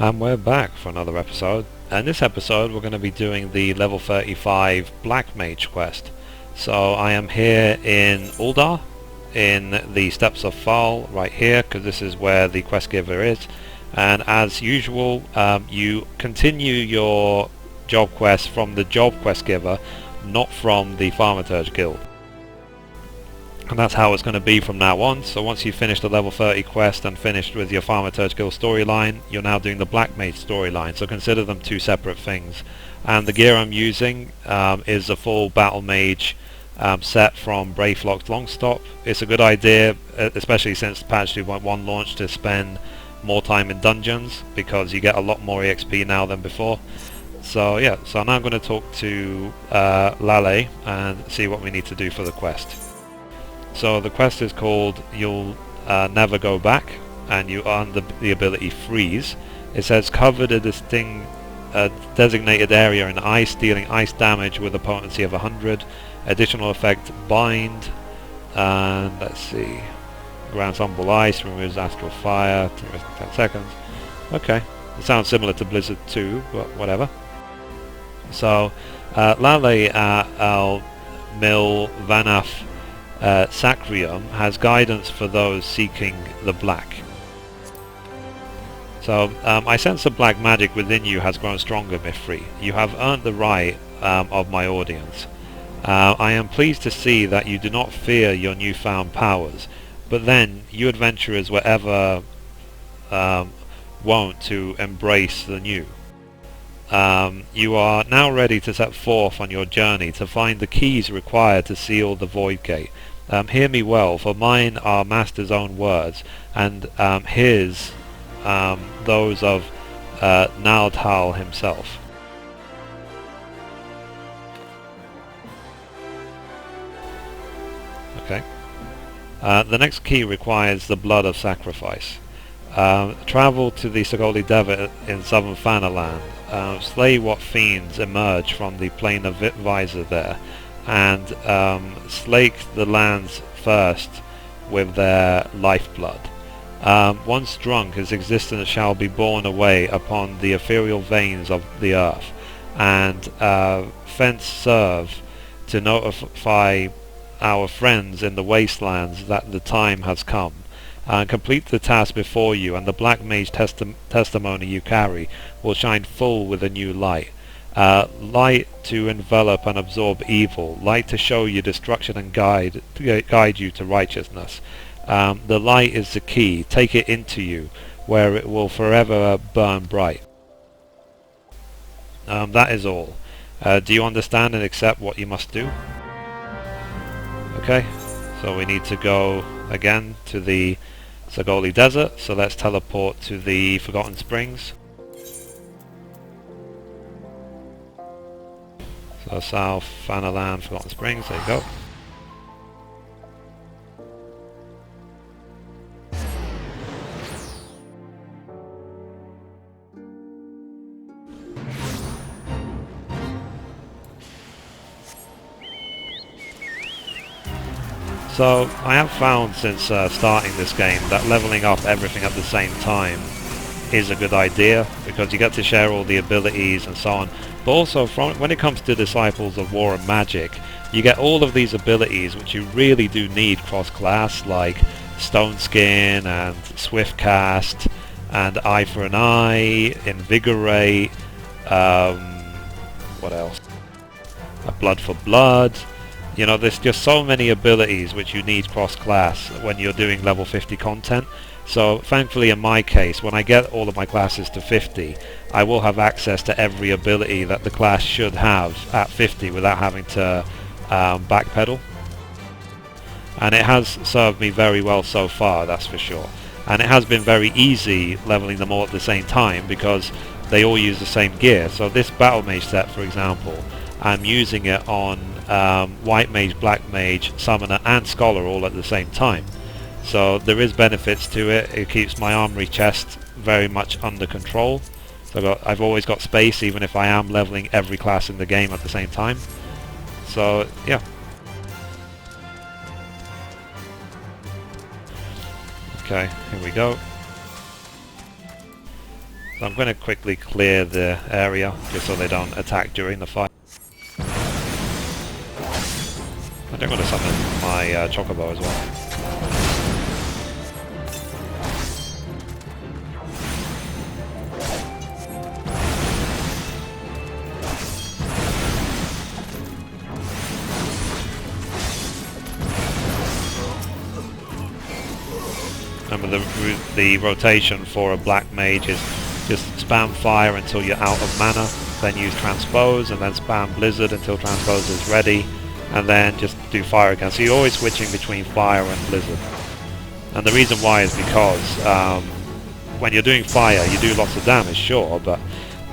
And we're back for another episode. In this episode we're going to be doing the level 35 Black Mage quest. So I am here in Uldar, in the Steppes of Thal, right here, because this is where the quest giver is. And as usual, you continue your job quest from the job quest giver, not from the Thaumaturge Guild. And that's how it's going to be from now on. So once you've finished the level 30 quest and finished with your Thaumaturge Guild storyline, you're now doing the Black Mage storyline. So consider them two separate things. And the gear I'm using is a full Battle Mage set from Brayflock's Longstop. It's a good idea, especially since patch 2.1 launched, to spend more time in dungeons, because you get a lot more EXP now than before. So yeah, so now I'm going to talk to Lale and see what we need to do for the quest. So the quest is called You'll Never Go Back, and you earn the ability Freeze. It says cover the designated area in ice, dealing ice damage with a potency of 100. Additional effect Bind, and let's see, grants Humble Ice, removes Astral Fire, 10 seconds. Okay, it sounds similar to Blizzard 2, but whatever. So Lale Al Mil Vanaf Sacrium has guidance for those seeking the black. So I sense the black magic within you has grown stronger, Mithrie. You have earned the right of my audience. I am pleased to see that you do not fear your newfound powers, but then you adventurers were ever wont to embrace the new. You are now ready to set forth on your journey to find the keys required to seal the Void Gate. Hear me well, for mine are Master's own words, and his those of Naldhal himself. Okay. The next key requires the blood of sacrifice. Travel to the Sagoli Desert in southern Fanaland. Slay what fiends emerge from the plane of Visor there, and slake the land's thirst with their lifeblood. Once drunk, his existence shall be borne away upon the ethereal veins of the earth, and thence serve to notify our friends in the wastelands that the time has come. Complete the task before you, and the Black Mage testimony you carry will shine full with a new light. Light to envelop and absorb evil, light to show you destruction and guide you to righteousness. The light is the key. Take it into you, where it will forever burn bright. That is all. Do you understand and accept what you must do? Okay, so we need to go again to the Sagoli Desert, so let's teleport to the Forgotten Springs. So South Fanaland, Forgotten Springs, there you go. So I have found since starting this game that leveling up everything at the same time is a good idea, because you get to share all the abilities and so on. But also, when it comes to Disciples of War and Magic, you get all of these abilities which you really do need cross-class, like Stone Skin and Swift Cast and Eye for an Eye, Invigorate, what else? Blood for Blood. You know, there's just so many abilities which you need cross-class when you're doing level 50 content. So thankfully in my case, when I get all of my classes to 50, I will have access to every ability that the class should have at 50 without having to backpedal. And it has served me very well so far, that's for sure. And it has been very easy leveling them all at the same time, because they all use the same gear. So this Battle Mage set, for example, I'm using it on White Mage, Black Mage, Summoner and Scholar all at the same time. So there is benefits to it. It keeps my armory chest very much under control. So I've always got space, even if I am leveling every class in the game at the same time. So yeah. Okay, here we go. So I'm going to quickly clear the area just so they don't attack during the fight. I don't want to summon my Chocobo as well. Remember the rotation for a Black Mage is just spam fire until you're out of mana, then use Transpose, and then spam Blizzard until Transpose is ready, and then just do fire again. So you're always switching between fire and Blizzard. And the reason why is because when you're doing fire you do lots of damage, sure, but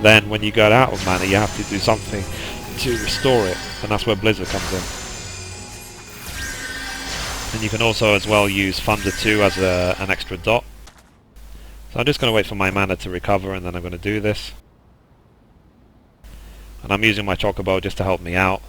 then when you get out of mana you have to do something to restore it, and that's where Blizzard comes in. And you can also as well use Thunder 2 as an extra dot. So I'm just going to wait for my mana to recover, and then I'm going to do this. And I'm using my Chocobo just to help me out,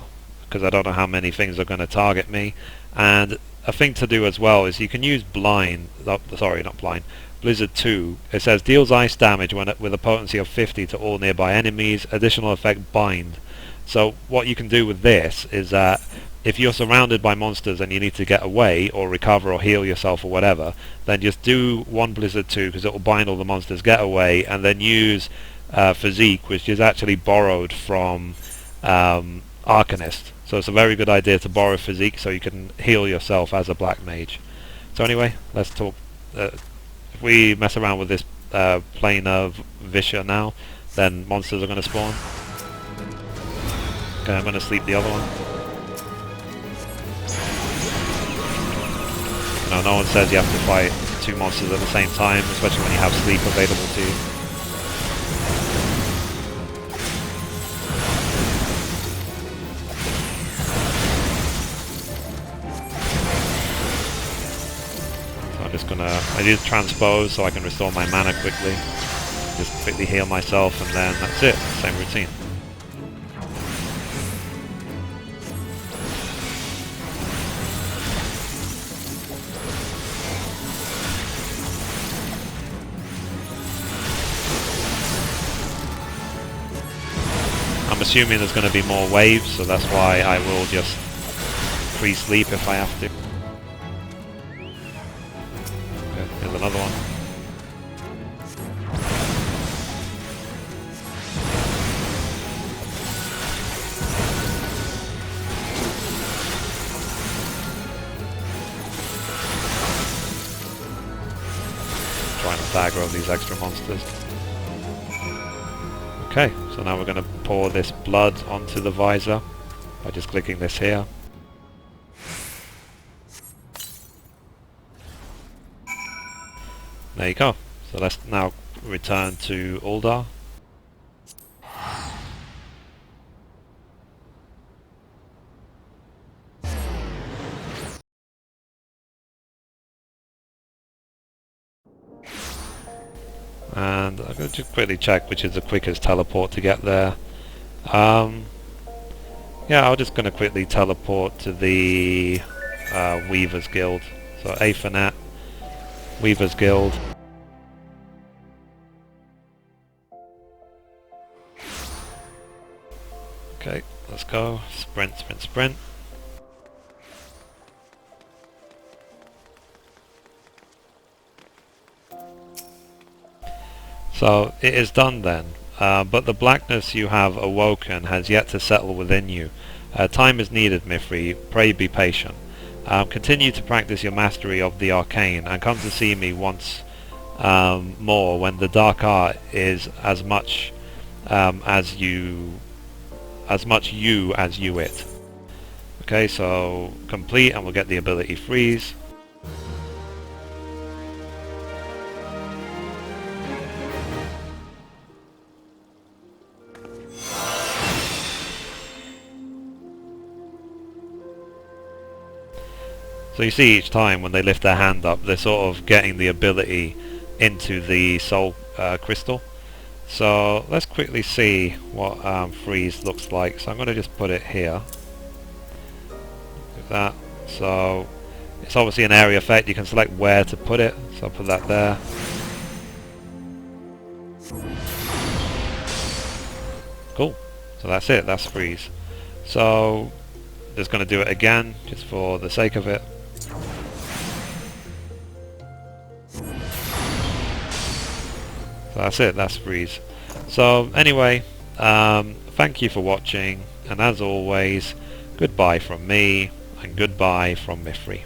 because I don't know how many things are going to target me. And a thing to do as well is you can use Blind, sorry, not Blind, Blizzard 2. It says deals ice damage with a potency of 50 to all nearby enemies, additional effect Bind. So what you can do with this is that if you're surrounded by monsters and you need to get away or recover or heal yourself or whatever, then just do one Blizzard 2 because it will bind all the monsters, get away, and then use Physique, which is actually borrowed from Arcanist. So it's a very good idea to borrow Physique so you can heal yourself as a Black Mage. So anyway, let's talk. If we mess around with this planar Visha now, then monsters are going to spawn. Okay, I'm going to sleep the other one. No one says you have to fight two monsters at the same time, especially when you have sleep available to you. So I'm just gonna... I use Transpose so I can restore my mana quickly. Just quickly heal myself, and then that's it. Same routine. I'm assuming there's going to be more waves, so that's why I will just pre-sleep if I have to. Okay, here's another one. Trying to aggro these extra monsters. Okay, so now we're going to pour this blood onto the visor by just clicking this here. There you go. So let's now return to Uldar. And I'm going to just quickly check which is the quickest teleport to get there. Yeah, I'm just going to quickly teleport to the Weaver's Guild. So Aethernet, Weaver's Guild. Okay, let's go. Sprint, sprint, sprint. So it is done then, but the blackness you have awoken has yet to settle within you. Time is needed, Mithrie, pray be patient. Continue to practice your mastery of the arcane, and come to see me once more when the dark art is as much you as you it. Okay, so complete, and we'll get the ability freeze. So you see each time when they lift their hand up, they're sort of getting the ability into the soul crystal. So let's quickly see what freeze looks like. So I'm going to just put it here. Like that. So it's obviously an area effect. You can select where to put it. So I'll put that there. Cool. So that's it, that's freeze. So just going to do it again, just for the sake of it. So that's it, that's freeze. So anyway, thank you for watching, and as always, goodbye from me, and goodbye from Mithrie.